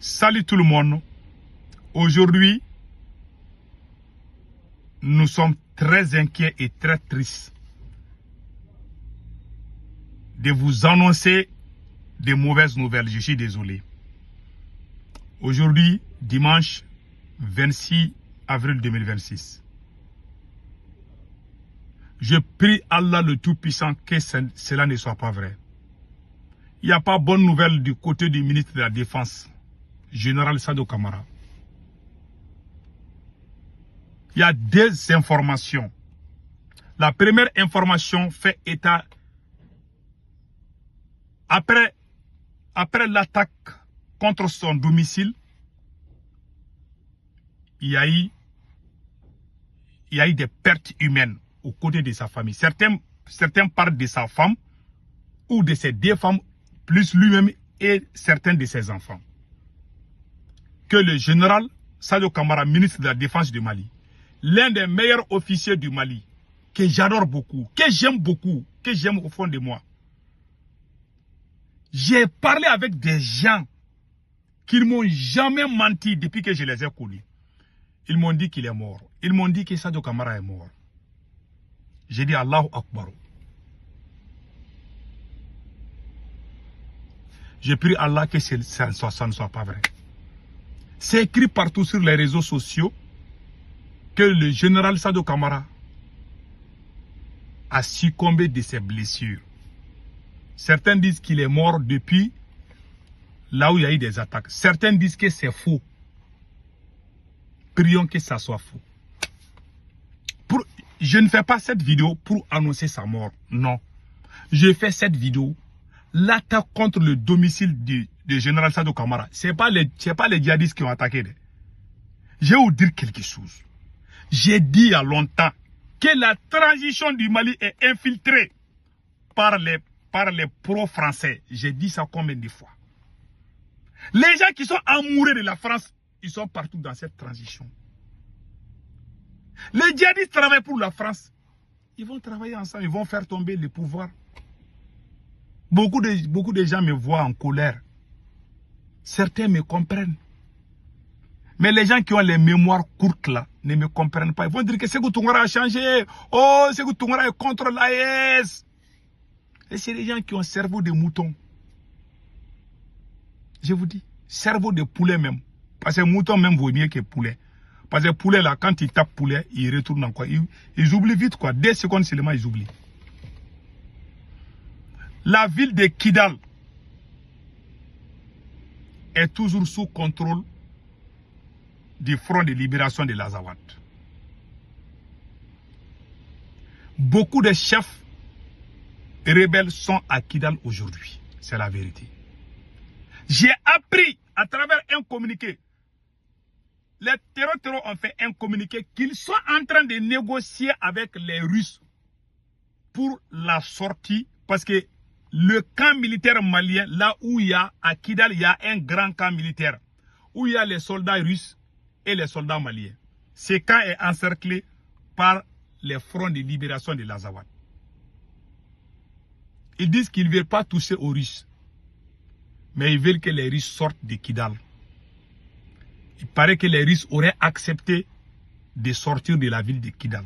Salut tout le monde. Aujourd'hui, nous sommes très inquiets et très tristes de vous annoncer des mauvaises nouvelles. Je suis désolé. Aujourd'hui, dimanche 26 avril 2026. Je prie Allah le Tout-Puissant que cela ne soit pas vrai. Il n'y a pas bonne nouvelle du côté du ministre de la Défense, Général Sado Kamara. Il y a deux informations. La première information fait état après l'attaque contre son domicile, il y a eu des pertes humaines aux côtés de sa famille. Certains parlent de sa femme ou de ses deux femmes, plus lui-même et certains de ses enfants. Que le général Sadio Kamara, ministre de la Défense du Mali, l'un des meilleurs officiers du Mali, que j'adore beaucoup, que j'aime au fond de moi. J'ai parlé avec des gens qui ne m'ont jamais menti depuis que je les ai connus. Ils m'ont dit qu'il est mort. Ils m'ont dit que Sadio Kamara est mort. J'ai dit Allahu Akbar. Je prie Allah que ça ne soit pas vrai. C'est écrit partout sur les réseaux sociaux que le général Sadio Kamara a succombé de ses blessures. Certains disent qu'il est mort depuis là où il y a eu des attaques. Certains disent que c'est faux. Prions que ça soit faux. Je ne fais pas cette vidéo pour annoncer sa mort. Non. Je fais cette vidéo. L'attaque contre le domicile du général Sadio Kamara. Ce n'est pas les djihadistes qui ont attaqué. Je vais vous dire quelque chose. J'ai dit il y a longtemps que la transition du Mali est infiltrée par les pro-français. J'ai dit ça combien de fois? Les gens qui sont amoureux de la France, ils sont partout dans cette transition. Les djihadistes travaillent pour la France. Ils vont travailler ensemble, ils vont faire tomber le pouvoir. Beaucoup de gens me voient en colère. Certains me comprennent. Mais les gens qui ont les mémoires courtes là, ne me comprennent pas. Ils vont dire que Sékou Toungara a changé. Oh, Sékou Toungara est contre l'AES. Et c'est des gens qui ont cerveau de mouton. Je vous dis, cerveau de poulet même. Parce que mouton même vaut mieux que poulet. Parce que poulet là, quand ils tapent poulet, ils retournent en quoi. Ils oublient vite quoi. 2 secondes seulement, ils oublient. La ville de Kidal est toujours sous contrôle du Front de libération de l'Azawad. Beaucoup de chefs rebelles sont à Kidal aujourd'hui. C'est la vérité. J'ai appris à travers un communiqué. Les terroristes ont fait un communiqué qu'ils sont en train de négocier avec les Russes pour la sortie. Parce que le camp militaire malien, là où il y a, à Kidal, il y a un grand camp militaire. Où il y a les soldats russes et les soldats maliens. Ce camp est encerclé par les fronts de libération de l'Azawad. Ils disent qu'ils ne veulent pas toucher aux Russes. Mais ils veulent que les Russes sortent de Kidal. Il paraît que les Russes auraient accepté de sortir de la ville de Kidal.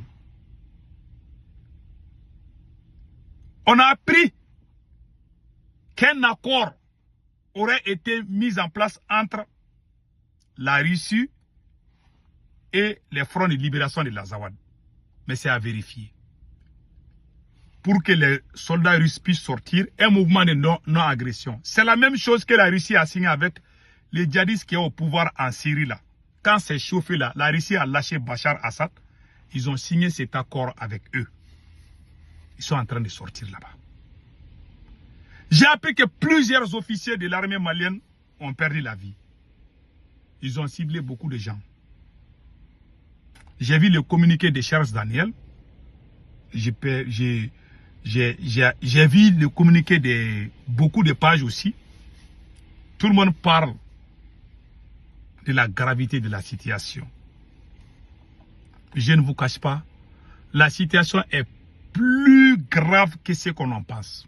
On a appris qu'un accord aurait été mis en place entre la Russie et les fronts de libération de l'Azawad. Mais c'est à vérifier. Pour que les soldats russes puissent sortir, un mouvement de non-agression. C'est la même chose que la Russie a signé avec les djihadistes qui sont au pouvoir en Syrie là. Quand c'est chauffé là, la Russie a lâché Bachar Assad. Ils ont signé cet accord avec eux. Ils sont en train de sortir là-bas. J'ai appris que plusieurs officiers de l'armée malienne ont perdu la vie. Ils ont ciblé beaucoup de gens. J'ai vu le communiqué de Charles Daniel. J'ai vu le communiqué de beaucoup de pages aussi. Tout le monde parle de la gravité de la situation. Je ne vous cache pas, la situation est plus grave que ce qu'on en pense.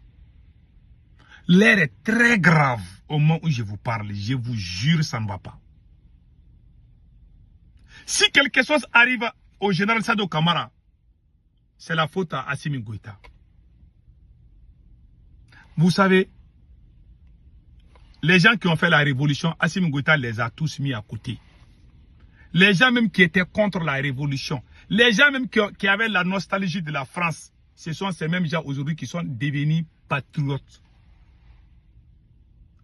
L'air est très grave au moment où je vous parle. Je vous jure, ça ne va pas. Si quelque chose arrive au général Sado Kamara, c'est la faute à Assimi Goïta. Vous savez, les gens qui ont fait la révolution, Assimi Goïta les a tous mis à côté. Les gens même qui étaient contre la révolution, les gens même qui avaient la nostalgie de la France, ce sont ces mêmes gens aujourd'hui qui sont devenus patriotes.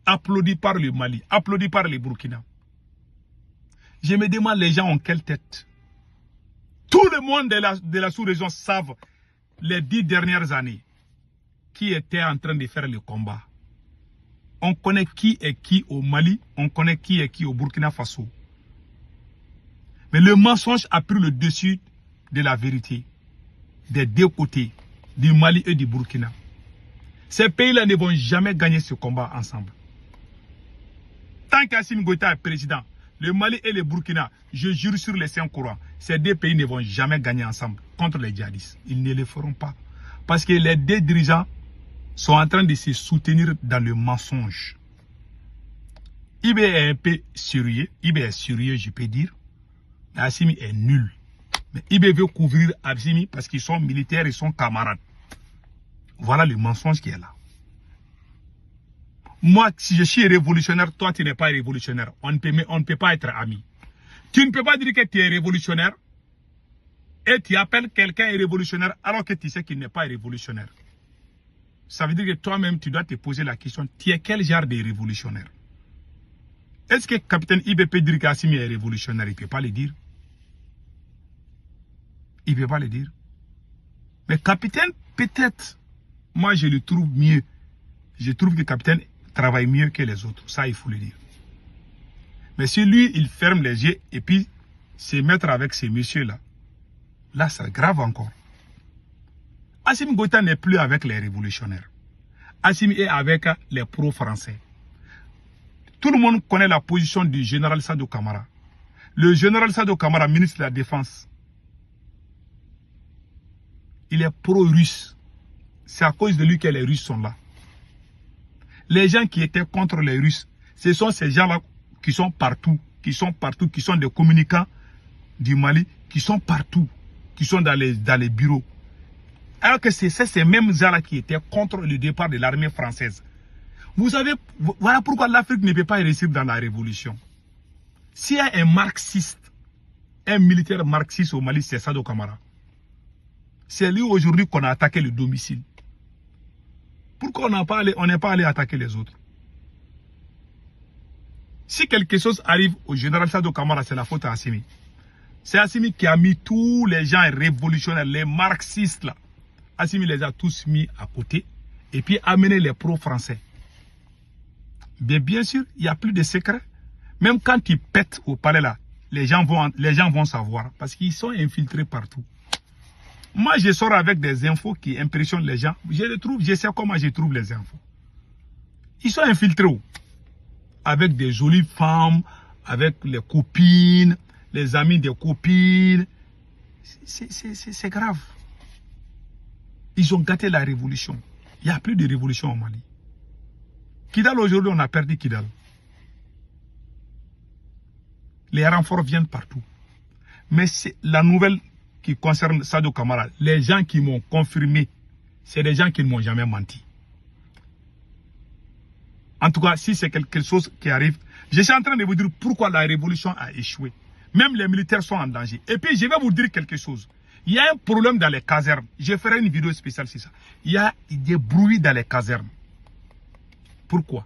Applaudis par le Mali, applaudis par le Burkina. Je me demande, les gens ont quelle tête? Tout le monde de la sous-région savent les 10 dernières années qui était en train de faire le combat. On connaît qui est qui au Mali, on connaît qui est qui au Burkina Faso. Mais le mensonge a pris le dessus de la vérité, des deux côtés, du Mali et du Burkina. Ces pays-là ne vont jamais gagner ce combat ensemble. Tant qu'Assimi Goïta est président, le Mali et le Burkina, je jure sur les Saint-Courants, ces deux pays ne vont jamais gagner ensemble contre les djihadistes. Ils ne le feront pas. Parce que les deux dirigeants sont en train de se soutenir dans le mensonge. IB est un peu sérieux. IB est sérieux, je peux dire. Mais Assimi est nul. Mais IB veut couvrir Assimi parce qu'ils sont militaires, ils sont camarades. Voilà le mensonge qui est là. Moi, si je suis révolutionnaire, toi tu n'es pas révolutionnaire. On ne peut pas être amis. Tu ne peux pas dire que tu es révolutionnaire et tu appelles quelqu'un révolutionnaire alors que tu sais qu'il n'est pas révolutionnaire. Ça veut dire que toi-même, tu dois te poser la question, tu es quel genre de révolutionnaire? Est-ce que capitaine IB peut dire qu'Assimi est révolutionnaire? Il ne peut pas le dire. Il ne peut pas le dire. Mais capitaine, peut-être, moi je le trouve mieux. Je trouve que capitaine travaille mieux que les autres. Ça, il faut le dire. Mais si lui, il ferme les yeux et puis se mettre avec ces messieurs-là, là, c'est grave encore. Assimi Goïta n'est plus avec les révolutionnaires. Assimi est avec les pro-français. Tout le monde connaît la position du général Sado Kamara. Le général Sado Kamara, ministre de la Défense, il est pro-russe. C'est à cause de lui que les Russes sont là. Les gens qui étaient contre les Russes, ce sont ces gens-là qui sont partout, qui sont des communicants du Mali, qui sont partout, qui sont dans les bureaux. Alors que c'est ces mêmes gens-là qui étaient contre le départ de l'armée française. Vous savez, voilà pourquoi l'Afrique ne peut pas réussir dans la révolution. S'il y a un marxiste, un militaire marxiste au Mali, c'est Sado Kamara. C'est lui aujourd'hui qu'on a attaqué le domicile. Pourquoi on n'est pas allé attaquer les autres? Si quelque chose arrive au général Sado Kamara, c'est la faute à Assimi. C'est Assimi qui a mis tous les gens révolutionnaires, les marxistes là. Assimi les a tous mis à côté et puis amené les pro-français. Bien sûr, il n'y a plus de secret. Même quand ils pètent au palais là, les gens vont savoir parce qu'ils sont infiltrés partout. Moi, je sors avec des infos qui impressionnent les gens. Je sais comment je trouve les infos. Ils sont infiltrés avec des jolies femmes, avec les copines, les amis des copines. C'est grave. Ils ont gâté la révolution. Il n'y a plus de révolution au Mali. Kidal, aujourd'hui, on a perdu Kidal. Les renforts viennent partout. Mais c'est la nouvelle qui concerne Sado Kamara. Les gens qui m'ont confirmé, c'est des gens qui ne m'ont jamais menti. En tout cas, si c'est quelque chose qui arrive, je suis en train de vous dire pourquoi la révolution a échoué. Même les militaires sont en danger. Et puis, je vais vous dire quelque chose. Il y a un problème dans les casernes. Je ferai une vidéo spéciale sur ça. Il y a des bruits dans les casernes. Pourquoi?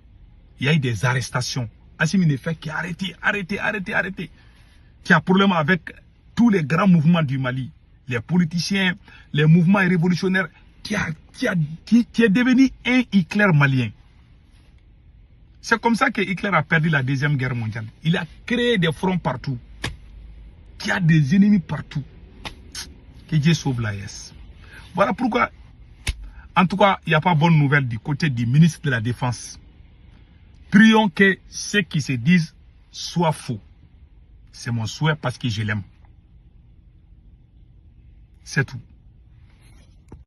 Il y a eu des arrestations. Assimi ne fait qu'arrêter, arrêter. Qui a problème avec tous les grands mouvements du Mali. Les politiciens, les mouvements révolutionnaires. Qui est devenu un Hitler malien. C'est comme ça que Hitler a perdu la Deuxième Guerre mondiale. Il a créé des fronts partout. Qui a des ennemis partout. Que Dieu sauve l'AES. Voilà pourquoi, en tout cas, il n'y a pas bonne nouvelle du côté du ministre de la Défense. Prions que ceux qui se disent soient faux. C'est mon souhait parce que je l'aime. C'est tout.